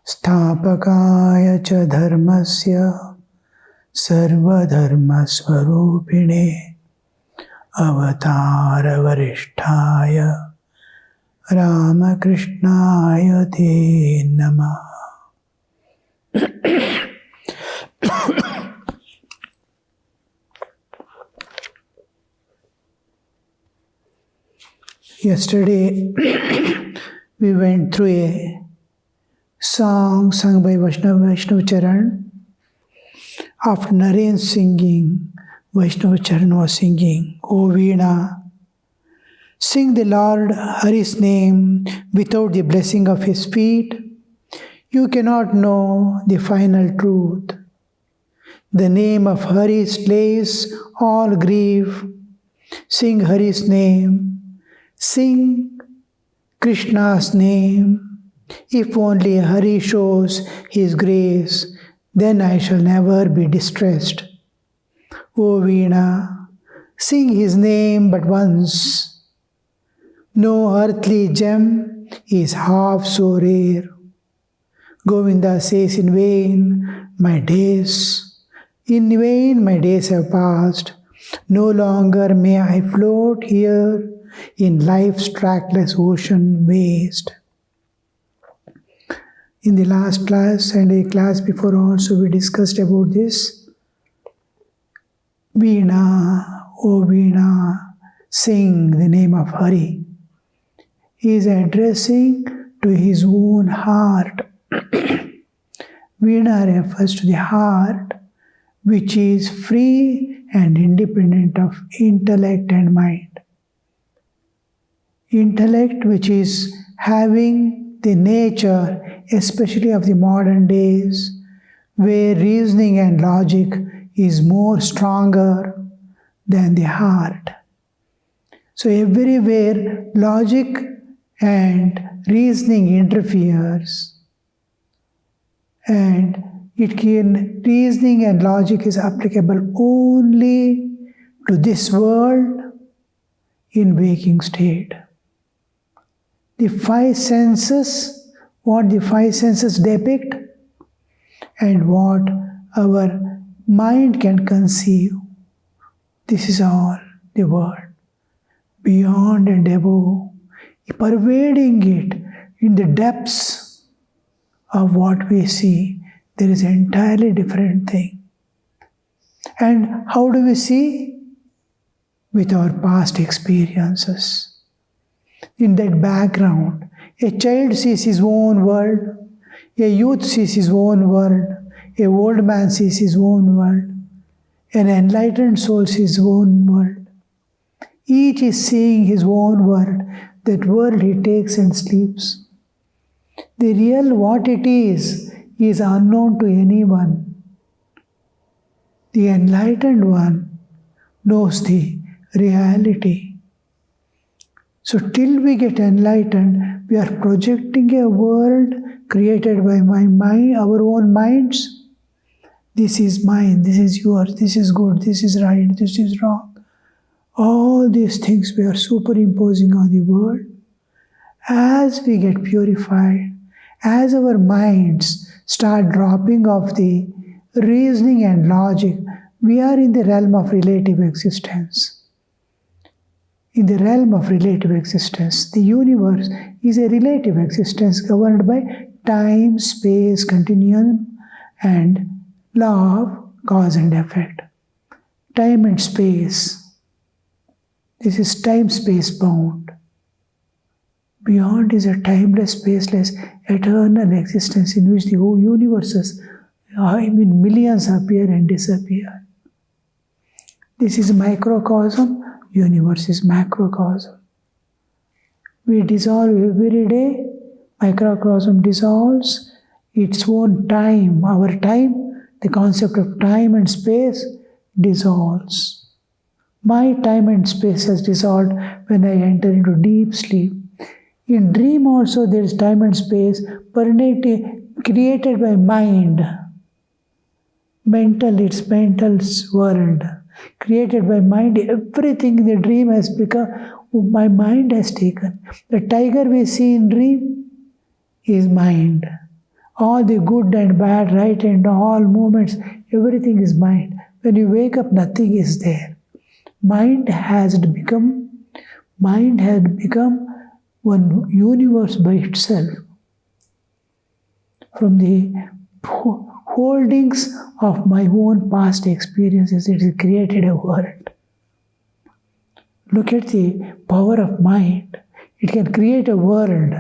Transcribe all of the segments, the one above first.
स्थापकाय च धर्मस्य सर्वधर्मस्वरूपिणे अवतारवरिष्ठाय रामकृष्णाय ते नमः. Yesterday we went through a song sung by Vaishnav Charan. After Naren singing, Vaishnav Charan was singing, O Veena, sing the Lord Hari's name without the blessing of his feet. You cannot know the final truth. The name of Hari slays all grief. Sing Hari's name. Sing Krishna's name. If only Hari shows his grace, then I shall never be distressed. O Veena, sing his name but once. No earthly gem is half so rare. Govinda says in vain my days have passed. No longer may I float here in life's trackless ocean waste. In the last class and a class before also we discussed about this. Veena, O Veena, sing the name of Hari. He is addressing to his own heart. Veena refers to the heart which is free and independent of intellect and mind. Intellect which is having the nature, especially of the modern days, where reasoning and logic is more stronger than the heart. So everywhere logic and reasoning interferes, and reasoning and logic is applicable only to this world in waking state. The five senses, what the five senses depict and what our mind can conceive, this is all the world. Beyond and above, pervading it in the depths of what we see, there is an entirely different thing. And how do we see? With our past experiences. In that background, a child sees his own world, a youth sees his own world, a old man sees his own world, an enlightened soul sees his own world. Each is seeing his own world, that world he takes and sleeps. The real what it is unknown to anyone. The enlightened one knows the reality. So till we get enlightened, we are projecting a world created by my mind, our own minds. This is mine, this is yours, this is good, this is right, this is wrong. All these things we are superimposing on the world. As we get purified, as our minds start dropping off the reasoning and logic, we are in the realm of relative existence. In the realm of relative existence, the universe is a relative existence governed by time, space, continuum, and law of cause and effect. Time and space. This is time-space bound. Beyond is a timeless, spaceless, eternal existence in which the whole universes, millions appear and disappear. This is microcosm, universe is macrocosm. We dissolve every day, microcosm dissolves its own time, our time, the concept of time and space dissolves. My time and space has dissolved when I enter into deep sleep. In dream also there is time and space created by mind. It's mental world. Created by mind, everything in the dream has become, my mind has taken. The tiger we see in dream is mind. All the good and bad, right and all movements, everything is mind. When you wake up, nothing is there. Mind has become one universe by itself. From the holdings of my own past experiences, it has created a world. Look at the power of mind. It can create a world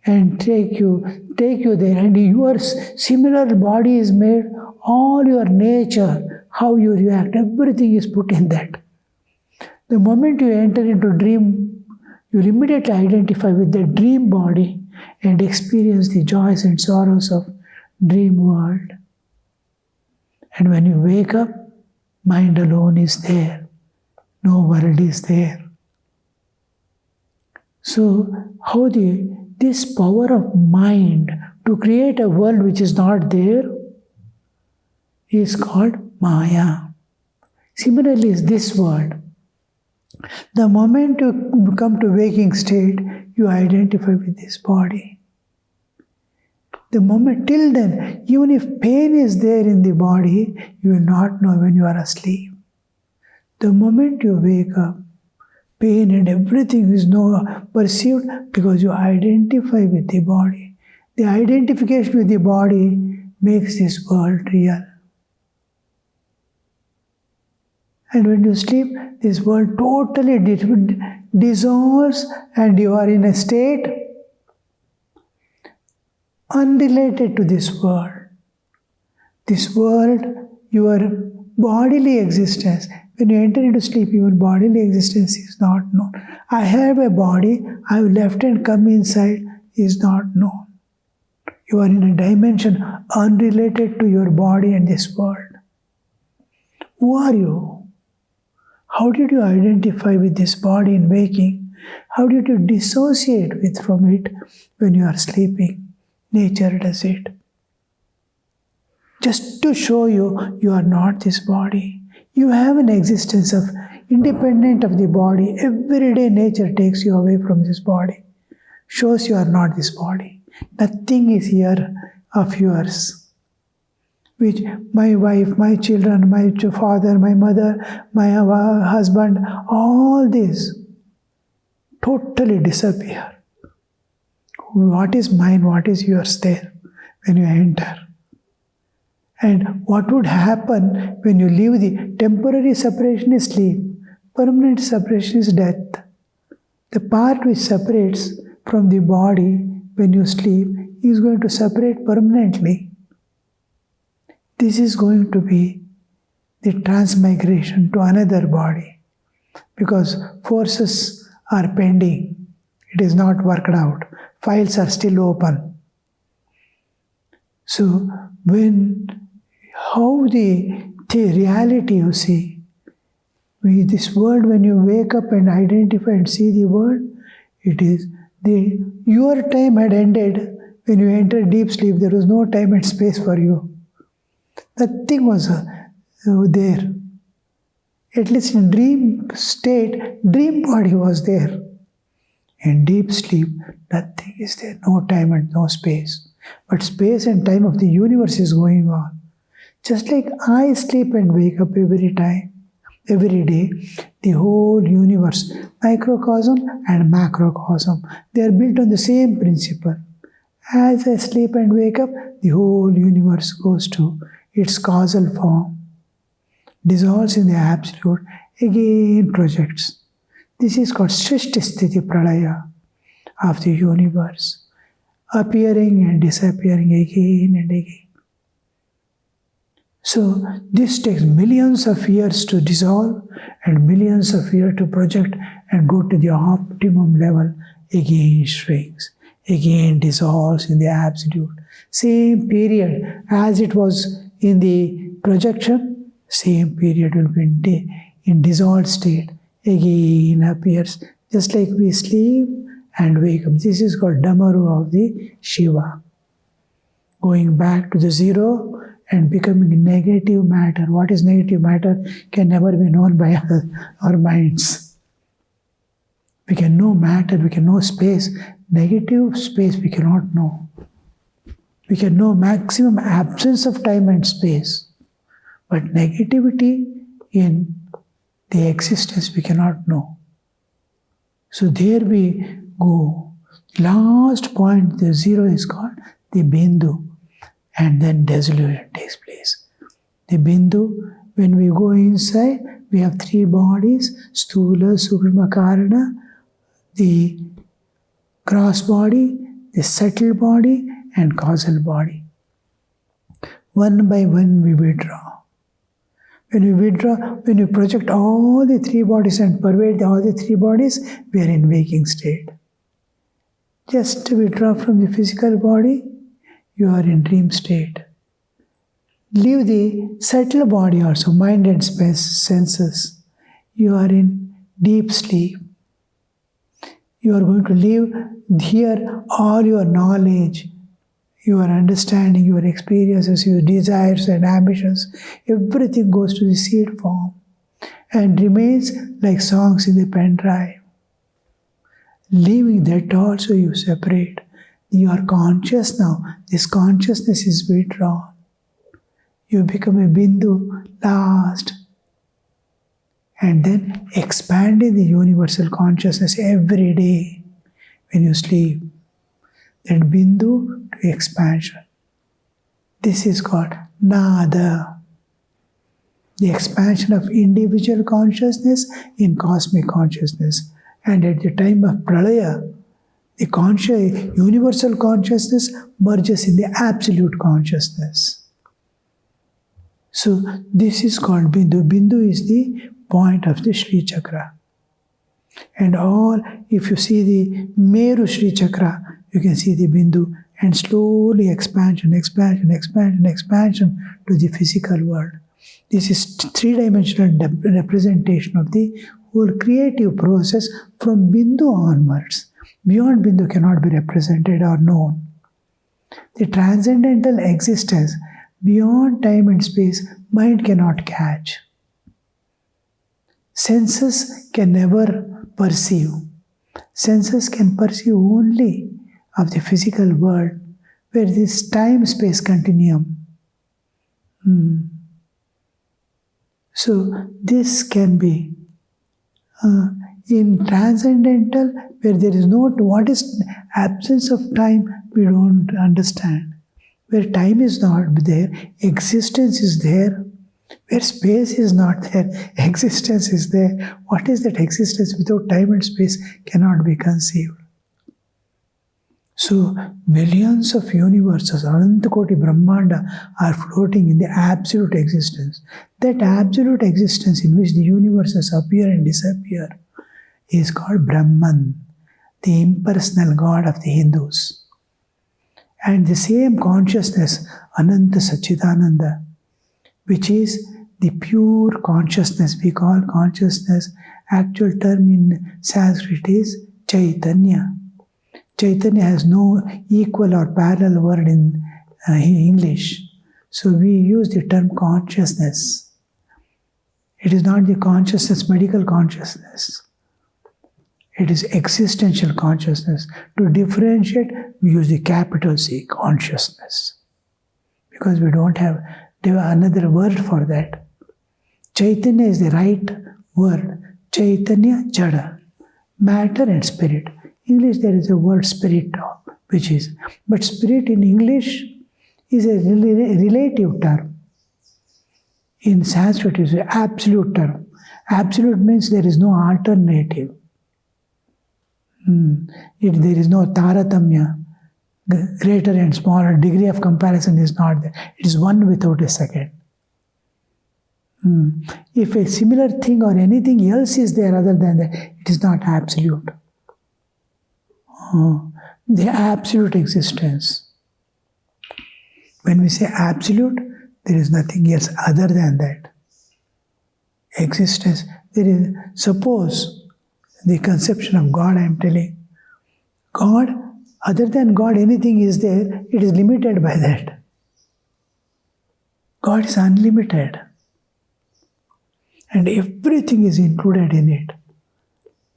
and take you there, and your similar body is made, all your nature, how you react, everything is put in that. The moment you enter into dream, you immediately identify with the dream body and experience the joys and sorrows of dream world. And when you wake up, mind alone is there. No world is there. So how this power of mind to create a world which is not there is called Maya. Similarly is this world. The moment you come to waking state, you identify with this body. The moment, till then, even if pain is there in the body, you will not know when you are asleep. The moment you wake up, pain and everything is perceived because you identify with the body. The identification with the body makes this world real. And when you sleep, this world totally dissolves and you are in a state unrelated to this world. This world, your bodily existence, when you enter into sleep, your bodily existence is not known. I have a body, I have left and come inside, is not known. You are in a dimension unrelated to your body and this world. Who are you? How did you identify with this body in waking? How did you dissociate from it when you are sleeping? Nature does it. Just to show you, you are not this body. You have an existence of independent of the body. Every day nature takes you away from this body. Shows you are not this body. Nothing is here of yours. Which my wife, my children, my father, my mother, my husband, all this totally disappear. What is mine, what is yours there when you enter? And what would happen when you leave the temporary separation is sleep, permanent separation is death. The part which separates from the body when you sleep is going to separate permanently. This is going to be the transmigration to another body because forces are pending. It is not worked out. Files are still open. So how the reality you see, this world, when you wake up and identify and see the world, it is your time had ended when you entered deep sleep. There was no time and space for you. Nothing was there. At least in dream state, dream body was there. In deep sleep, nothing is there. No time and no space. But space and time of the universe is going on. Just like I sleep and wake up every time, every day, the whole universe, microcosm and macrocosm, they are built on the same principle. As I sleep and wake up, the whole universe goes to its causal form, dissolves in the absolute, again projects. This is called Srishti Sthiti Pralaya of the universe, appearing and disappearing again and again. So this takes millions of years to dissolve and millions of years to project and go to the optimum level, again shrinks, again dissolves in the absolute. Same period as it was in the projection, same period will be in dissolved state, again appears, just like we sleep and wake up. This is called Damaru of the Shiva. Going back to the zero and becoming negative matter. What is negative matter can never be known by our minds. We can know matter, we can know space. Negative space we cannot know. We can know maximum absence of time and space. But negativity in the existence we cannot know. So there we go. Last point, the zero is called the bindu. And then dissolution takes place. The bindu, when we go inside, we have three bodies, sthula, sukshma, karana, the gross body, the subtle body, and causal body. One by one we withdraw. When we withdraw, when we project all the three bodies and pervade all the three bodies, we are in waking state. Just withdraw from the physical body, you are in dream state. Leave the subtle body also, mind and space, senses. You are in deep sleep. You are going to leave here all your knowledge, your understanding, your experiences, your desires and ambitions. Everything goes to the seed form and remains like songs in the pen drive. Leaving that also you separate. You are conscious now. This consciousness is withdrawn. You become a bindu last. And then expanding the universal consciousness every day when you sleep. That bindu to expansion. This is called nada. The expansion of individual consciousness in cosmic consciousness. And at the time of pralaya, the universal consciousness merges in the absolute consciousness. So this is called bindu. Bindu is the point of the Sri Chakra. And all, if you see the Meru Sri Chakra, you can see the bindu and slowly expansion to the physical world. This is three-dimensional representation of the whole creative process from bindu onwards. Beyond bindu cannot be represented or known. The transcendental existence beyond time and space, mind cannot catch. Senses can never perceive. Senses can perceive only of the physical world, where this time-space continuum. So this can be in transcendental, where there is no, what is absence of time, we don't understand. Where time is not there, existence is there. Where space is not there, existence is there. What is that existence without time and space cannot be conceived. So millions of universes, Anantakoti Brahmanda, are floating in the absolute existence. That absolute existence in which the universes appear and disappear is called Brahman, the impersonal God of the Hindus. And the same consciousness, Ananta Satchidananda, which is the pure consciousness, we call consciousness, actual term in Sanskrit is Chaitanya. Chaitanya has no equal or parallel word in English. So we use the term consciousness. It is not the consciousness, medical consciousness. It is existential consciousness. To differentiate, we use the capital C, consciousness. Because we don't have another word for that. Chaitanya is the right word. Chaitanya, Jada. Matter and spirit. English there is a word spirit, which is. But spirit in English is a relative term. In Sanskrit it is an absolute term. Absolute means there is no alternative. There is no taratamya. Greater and smaller degree of comparison is not there. It is one without a second. If a similar thing or anything else is there other than that, it is not absolute. The absolute existence. When we say absolute, there is nothing else other than that. Existence. There is, suppose, the conception of God I am telling. God, other than God, anything is there, it is limited by that. God is unlimited. And everything is included in it.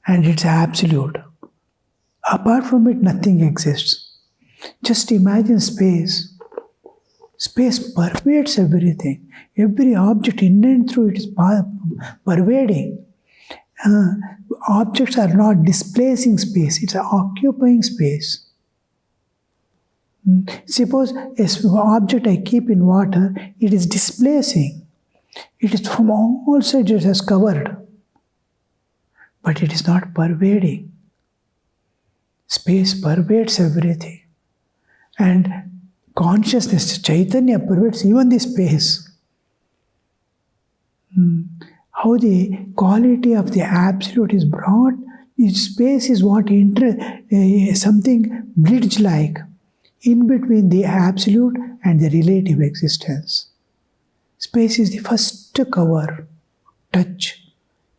And it's absolute. Apart from it, nothing exists. Just imagine space. Space pervades everything. Every object in and through it is pervading. Objects are not displacing space, it's occupying space. Suppose an object I keep in water, it is displacing. It is from all sides it has covered. But it is not pervading. Space pervades everything. And consciousness, Chaitanya, pervades even the space. How the quality of the absolute is brought, space is what something bridge-like in between the absolute and the relative existence. Space is the first cover, touch,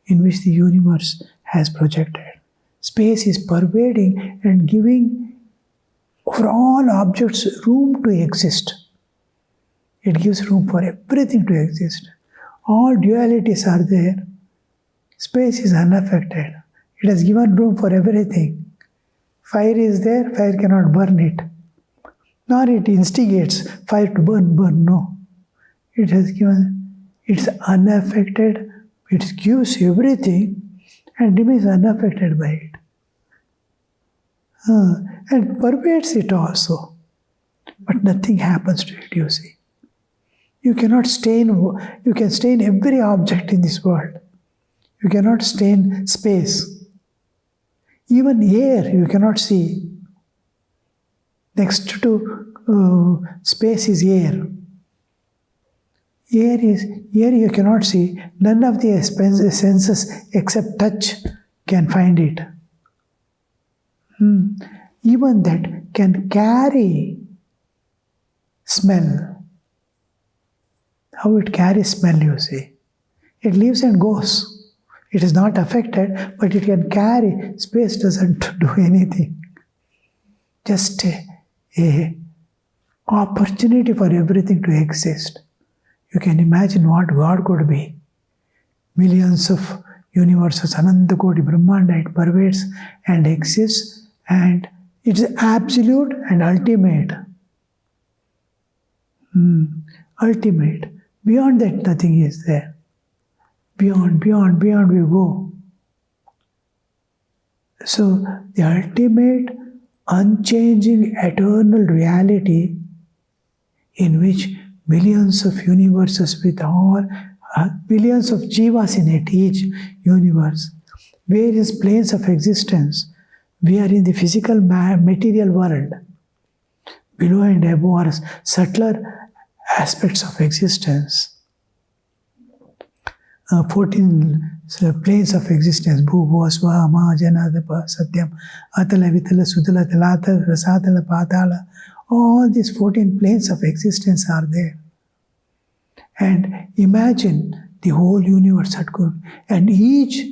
in which the universe has projected. Space is pervading and giving for all objects room to exist. It gives room for everything to exist. All dualities are there. Space is unaffected. It has given room for everything. Fire is there, fire cannot burn it. Nor it instigates fire to burn, no. It has given, it's unaffected, it gives everything and remains unaffected by it. And pervades it also. But nothing happens to it, you see. You cannot stain, you can stain every object in this world. You cannot stain space. Even air you cannot see. Next to space is air. Air you cannot see. None of the senses except touch can find it. Even that can carry smell. How it carries smell, you see. It leaves and goes. It is not affected, but it can carry. Space doesn't do anything. Just a opportunity for everything to exist. You can imagine what God could be. Millions of universes, Ananta Koti, Brahmanda, it pervades and exists, and it is absolute and ultimate. Ultimate. Beyond that, nothing is there. Beyond we go. So, the ultimate, unchanging, eternal reality in which millions of universes with all, billions of jivas in it, each universe, various planes of existence. We are in the physical material world. Below and above are subtler aspects of existence. 14 planes of existence. Bhuva, Swa, Ma, Janadapa, Satyam, Atala, Vitala, Sudala, Talata, Rasatala, Patala. All these 14 planes of existence are there. And imagine the whole universe at good. And each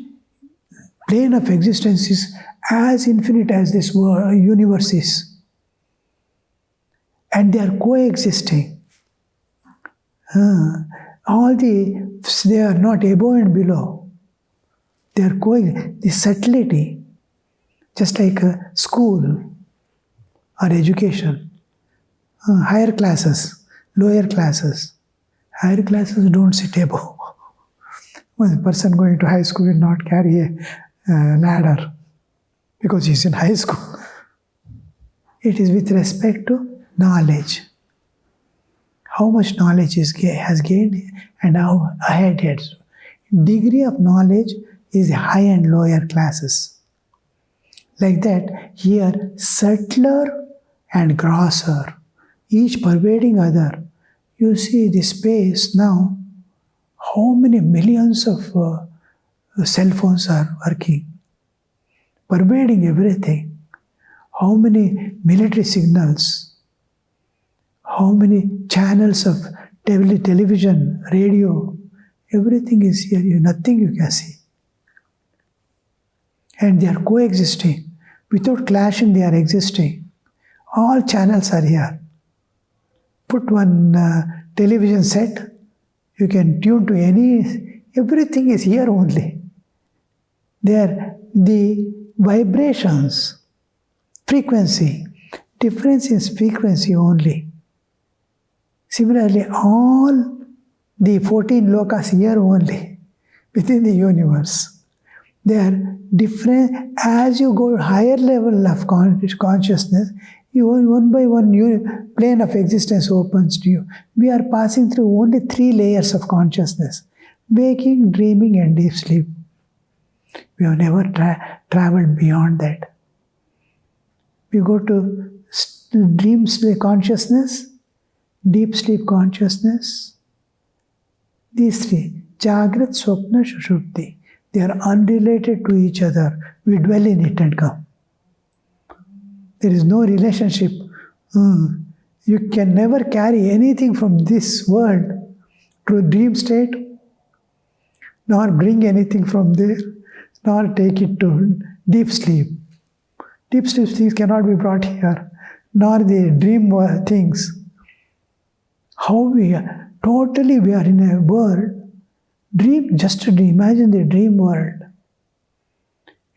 plane of existence is as infinite as this universe is. And they are coexisting. They are not above and below. They are the subtlety, just like a school or education. Higher classes, lower classes. Higher classes don't sit above. One person going to high school will not carry a ladder because he is in high school. It is with respect to knowledge. How much knowledge has gained and how ahead it is. Degree of knowledge is high and lower classes. Like that, here subtler and grosser, each pervading other. You see the space now, how many millions of cell phones are working, pervading everything. How many military signals, how many channels of television, radio, everything is here, nothing you can see. And they are coexisting. Without clashing, they are existing. All channels are here. Put one television set, you can tune to everything is here only. There, the vibrations, frequency, difference is frequency only. Similarly, all the 14 lokas here only, within the universe, they are different. As you go higher level of consciousness, you one by one new plane of existence opens to you. We are passing through only 3 layers of consciousness: waking, dreaming, and deep sleep. We have never traveled beyond that. We go to dream sleep consciousness, deep sleep consciousness. These 3, Jagrat, Swapna, Shushupti, they are unrelated to each other. We dwell in it and come. There is no relationship. You can never carry anything from this world to a dream state, nor bring anything from there, nor take it to deep sleep. Deep sleep things cannot be brought here, nor the dream things. How we are, totally we are in a world, dream, just to imagine the dream world.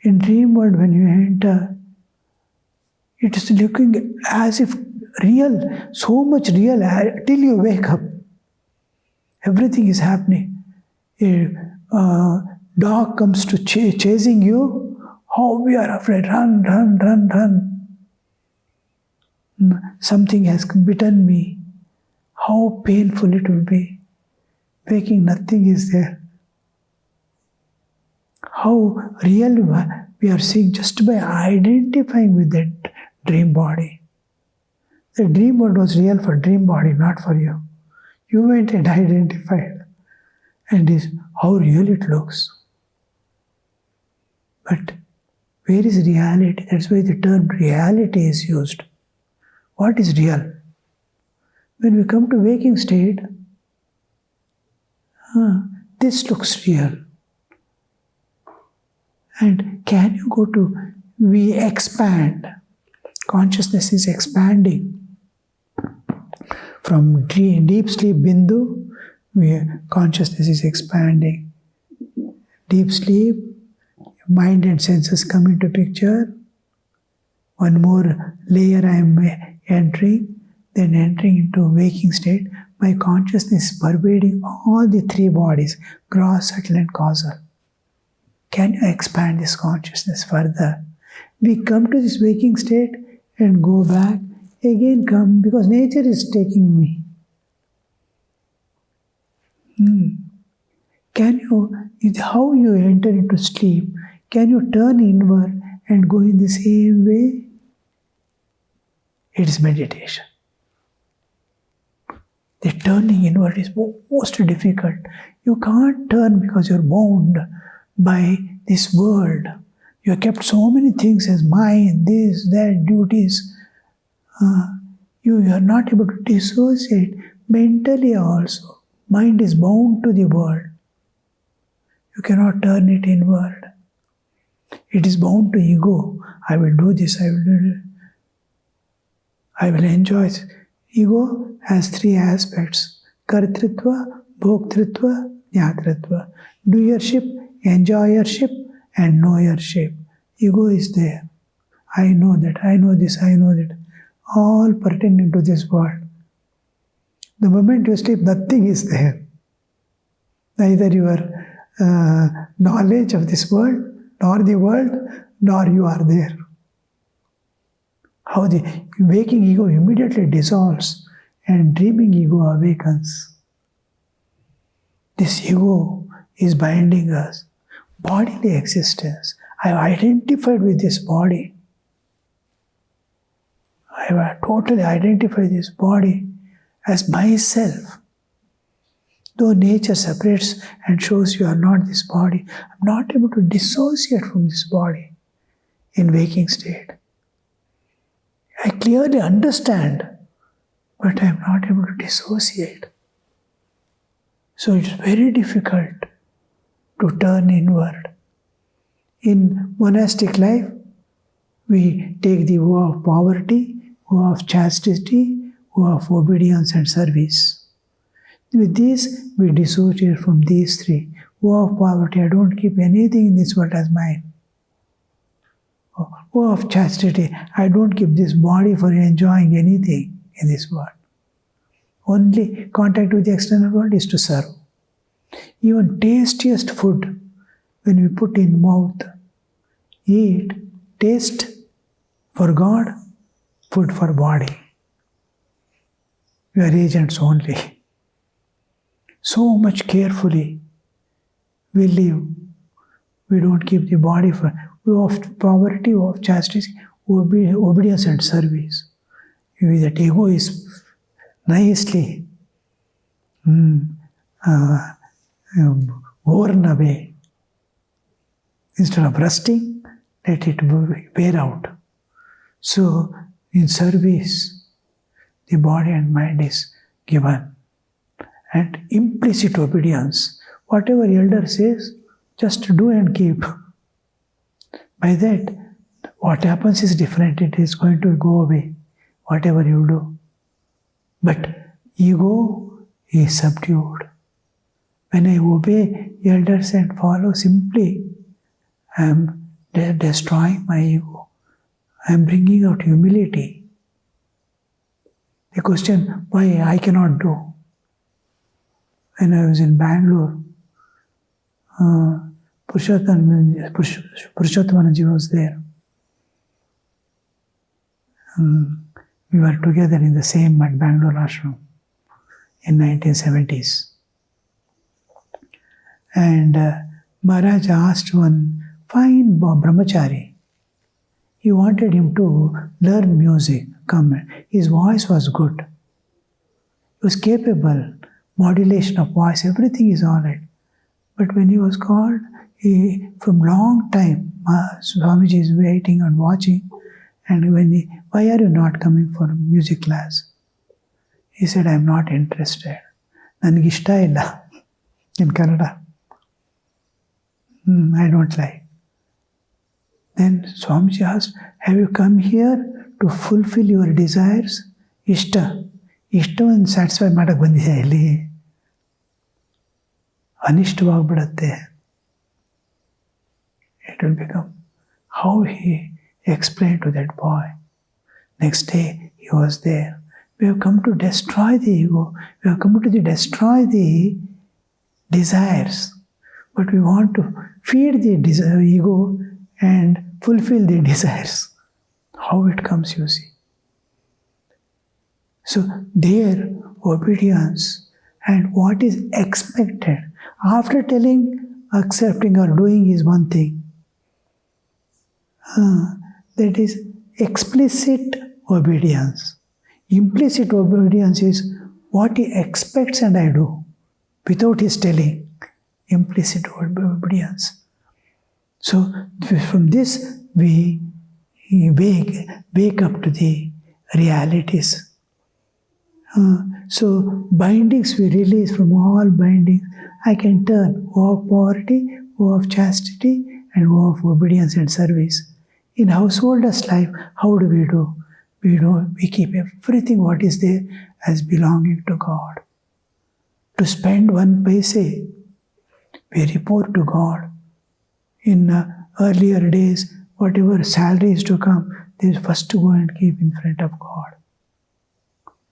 In dream world, when you enter, it is looking as if real, so much real, till you wake up. Everything is happening. A dog comes to chasing you. How we are afraid. Run, run, run, run. Something has bitten me. How painful it will be. Waking, nothing is there. How real we are seeing just by identifying with that dream body. The dream world was real for dream body, not for you. You went and identified. And is how real it looks. But where is reality? That's why the term reality is used. What is real? When we come to waking state, this looks real. And can you go to, we expand. Consciousness is expanding. From deep sleep bindu, consciousness is expanding. Deep sleep, mind and senses come into picture. One more layer I am entering, then entering into waking state. My consciousness is pervading all the 3 bodies, gross, subtle and causal. Can you expand this consciousness further? We come to this waking state and go back, again come, because nature is taking me. Can you, how you enter into sleep, can you turn inward and go in the same way? It is meditation. The turning inward is most difficult. You can't turn because you're bound by this world. You have kept so many things as mine, this, that, duties. You are not able to dissociate mentally also. Mind is bound to the world. You cannot turn it inward. It is bound to ego. I will do this, I will do it. I will enjoy it. Ego has 3 aspects: kartritva, bhoktritva, jnatritva. Doership, enjoyership, and knowership. Ego is there. I know that, I know this, I know that. All pertaining to this world. The moment you sleep, nothing is there. Neither your knowledge of this world, nor the world, nor you are there. How the waking ego immediately dissolves and dreaming ego awakens. This ego is binding us. Bodily existence. I have identified with this body. I have totally identified this body as myself. Though nature separates and shows you are not this body, I'm not able to dissociate from this body in waking state. I clearly understand, but I am not able to dissociate. So it's very difficult to turn inward. In monastic life, we take the vow of poverty, vow of chastity, vow of obedience and service. With this, we dissociate from these 3. Vow of poverty, I don't keep anything in this world as mine. Vow of chastity, I don't keep this body for enjoying anything in this world. only contact with the external world is to serve. Even tastiest food, when we put in mouth, eat, taste for God, food for body. We are agents only. So much carefully we live. We don't keep the body for. We have poverty, we have chastity, obedience and service. That ego is nicely worn away. Instead of rusting, let it wear out. So, in service, the body and mind is given. And implicit obedience. Whatever elder says, just do and keep. By that, what happens is different. It is going to go away, whatever you do. But ego is subdued. When I obey elders and follow simply, I am destroying my ego. I am bringing out humility. The question, why I cannot do? When I was in Bangalore, Purushottamanaji was there. We were together in the same Bangalore ashram in 1970s. And Maharaj asked one fine brahmachari. He wanted him to learn music. His voice was good. He was capable. Modulation of voice, everything is all right. But when he was called, from long time, Swamiji is waiting and watching. And why are you not coming for music class? He said, I am not interested. Nange ishta illa. In Kannada. I don't like. Then Swamiji asked, have you come here to fulfill your desires? Ishta. Ishtavan satisfy madak bandide illi. Anishtavagbidate. It will become how he explained to that boy. Next day he was there. We have come to destroy the ego. We have come to destroy the desires. But we want to feed the ego and fulfill the desires. How it comes, you see. So their obedience and what is expected. After telling, accepting or doing is one thing. That is explicit obedience. Implicit obedience is what he expects and I do, without his telling. Implicit obedience. So from this we wake up to the realities. So bindings we release from all bindings. I can turn vow of poverty, vow of chastity, and vow of obedience and service. In householder's life, how do? We keep everything what is there as belonging to God. To spend one paise, we report to God. In earlier days, whatever salary is to come, they is first to go and keep in front of God.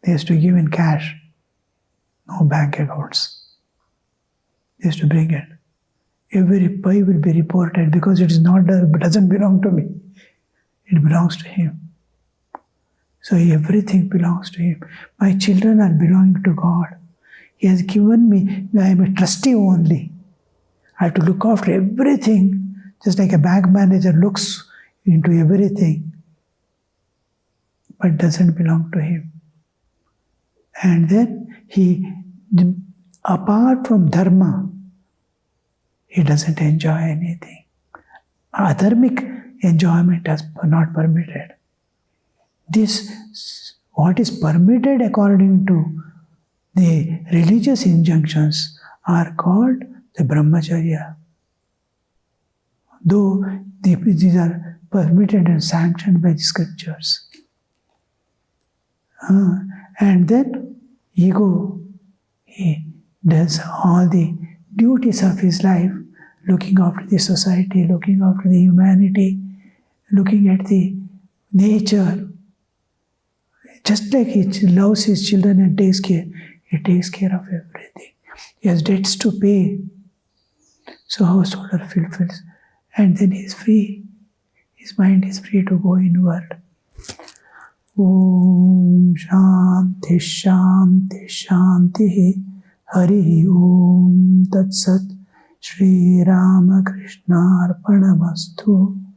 They used to give in cash, no bank accounts. They used to bring it. Every pie will be reported because it doesn't belong to me. It belongs to Him. So everything belongs to Him. My children are belonging to God. He has given me, I am a trustee only. I have to look after everything, just like a bank manager looks into everything, but doesn't belong to him. And then apart from dharma, he doesn't enjoy anything. Adharmic enjoyment is not permitted. This, what is permitted according to the religious injunctions, are called the brahmacharya. Though these are permitted and sanctioned by the scriptures. And then ego, he does all the duties of his life, looking after the society, looking after the humanity, looking at the nature. Just like he loves his children and takes care, He takes care of everything. He has debts to pay. So householder fulfills. And then he is free. His mind is free to go inward. Om Shanti Shanti Shanti Hari Om Tat Sat Shri Ramakrishna Arpanamastu.